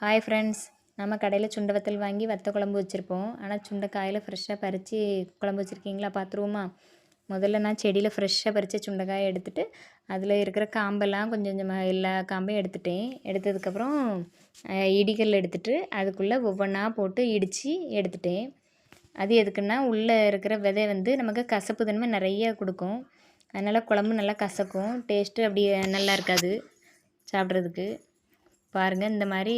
Hi friends, நம்ம கடையில் சுண்டை வத்தல் வாங்கி வத்த குழம்பு வச்சுருப்போம். ஆனால் சுண்டைக்காயில் ஃப்ரெஷ்ஷாக பறித்து குழம்பு வச்சுருக்கீங்களா பார்த்துருவோமா? முதல்ல நான் செடியில் ஃப்ரெஷ்ஷாக பறித்த சுண்டைக்காயை எடுத்துகிட்டு அதில் இருக்கிற காம்பெல்லாம் கொஞ்சம் கொஞ்சமாக எல்லா காம்பையும் எடுத்துட்டேன். எடுத்ததுக்கப்புறம் இடிகல் எடுத்துகிட்டு அதுக்குள்ளே ஒவ்வொன்றா போட்டு இடித்து எடுத்துட்டேன். அது எதுக்குன்னா உள்ளே இருக்கிற விதை வந்து நமக்கு கசப்பு தன்மை நிறைய கொடுக்கும். அதனால் குழம்பு நல்லா கசக்கும், டேஸ்ட்டு அப்படி நல்லா இருக்காது சாப்பிட்றதுக்கு. பாருங்கள், இந்த மாதிரி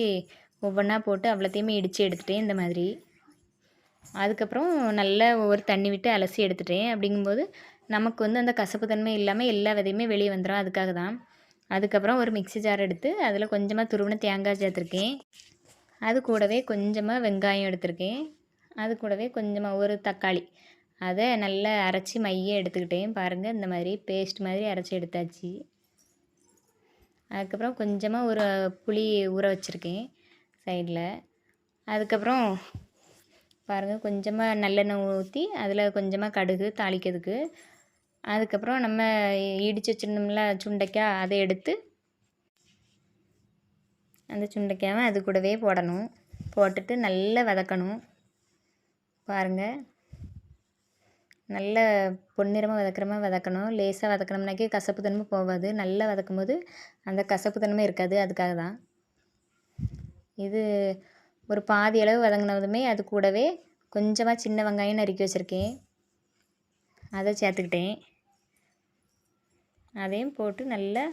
ஒவ்வொன்றா போட்டு அவ்வளோத்தையுமே இடித்து எடுத்துட்டேன் இந்த மாதிரி. அதுக்கப்புறம் நல்லா ஒவ்வொரு தண்ணி விட்டு அலசி எடுத்துட்டேன். அப்படிங்கும்போது நமக்கு வந்து அந்த கசப்பு தன்மை இல்லாமல் எல்லா விதையுமே வெளியே வந்துடும், அதுக்காக தான். அதுக்கப்புறம் ஒரு மிக்ஸி ஜார் எடுத்து அதில் கொஞ்சமாக துருவின தேங்காய் சேர்த்துருக்கேன். அது கூடவே கொஞ்சமாக வெங்காயம் எடுத்திருக்கேன். அது கூடவே கொஞ்சமாக ஒரு தக்காளி, அதை நல்லா அரைச்சி மைய எடுத்துக்கிட்டேன். பாருங்கள், இந்த மாதிரி பேஸ்ட் மாதிரி அரைச்சி எடுத்தாச்சு. அதுக்கப்புறம் கொஞ்சமாக ஒரு புளி ஊற வச்சுருக்கேன் சைடில். அதுக்கப்புறம் பாருங்கள், கொஞ்சமாக நல்லெண்ணெய் ஊற்றி அதில் கொஞ்சமாக கடுகு தாளிக்கிறதுக்கு. அதுக்கப்புறம் நம்ம இடித்து வச்சுருந்தோம்ல சுண்டைக்காய், அதை எடுத்து அந்த சுண்டைக்காவை அது கூடவே போடணும். போட்டுட்டு நல்லா வதக்கணும். பாருங்கள், நல்ல பொன்னிறமாக வதக்கிற மாதிரி வதக்கணும். லேசாக வதக்கணும்னாக்கே கசப்பு தன்மை போகாது. நல்லா வதக்கும் போது அந்த கசப்பு தன்மை இருக்காது, அதுக்காக தான். இது ஒரு பாதி அளவு வதங்கினதுமே அது கூடவே கொஞ்சமாக சின்ன வெங்காயம் நறுக்கி வச்சுருக்கேன், அதை சேர்த்துக்கிட்டேன். அதையும் போட்டு நல்லா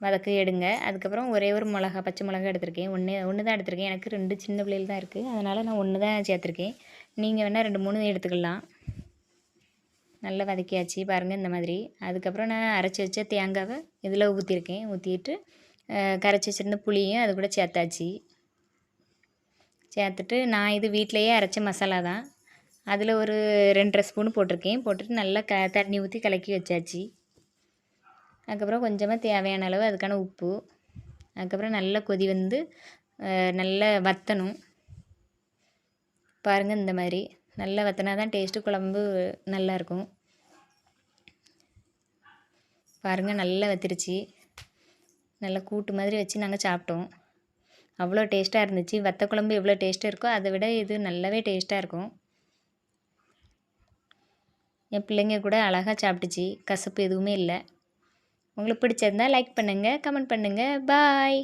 வதக்கி எடுங்க. அதுக்கப்புறம் ஒரே ஒரு மிளகா, பச்சை மிளகா எடுத்திருக்கேன். ஒன்று தான் எடுத்திருக்கேன். எனக்கு 2 சின்ன பிள்ளைகள் தான் இருக்குது, அதனால் நான் 1 தான் சேர்த்துருக்கேன். நீங்கள் வேணால் 2 3 எடுத்துக்கலாம். நல்லா வதக்கியாச்சு பாருங்கள், இந்த மாதிரி. அதுக்கப்புறம் நான் அரைச்சி வச்ச தேங்காவை இதில் ஊற்றிருக்கேன். ஊற்றிட்டு கரைச்சி வச்சுருந்த புளியும் அது கூட சேர்த்தாச்சு. சேர்த்துட்டு நான் இது வீட்டிலையே அரைச்ச மசாலா தான், அதில் ஒரு 2 ஸ்பூன் போட்டிருக்கேன். போட்டுட்டு நல்லா தண்ணி ஊற்றி கலக்கி வச்சாச்சு. அதுக்கப்புறம் கொஞ்சமாக தேவையான அளவு அதுக்கான உப்பு. அதுக்கப்புறம் நல்லா கொதி வந்து நல்லா வற்றணும். பாருங்கள், இந்த மாதிரி நல்லா வற்றினா தான் டேஸ்ட்டு குழம்பு நல்லாயிருக்கும். பாருங்கள், நல்லா வற்றிருச்சு. நல்லா கூட்டு மாதிரி வச்சு நாங்கள் சாப்பிட்டோம். அவ்வளோ டேஸ்ட்டாக இருந்துச்சு. வத்த குழம்பு எவ்வளோ டேஸ்ட்டாக இருக்கோ அதை விட இது நல்லாவே டேஸ்ட்டாக இருக்கும். என் பிள்ளைங்க கூட அழகாக சாப்பிட்டுச்சு, கசப்பு எதுவுமே இல்லை. உங்களுக்கு பிடிச்சிருந்தா லைக் பண்ணுங்கள், கமெண்ட் பண்ணுங்கள். பாய்.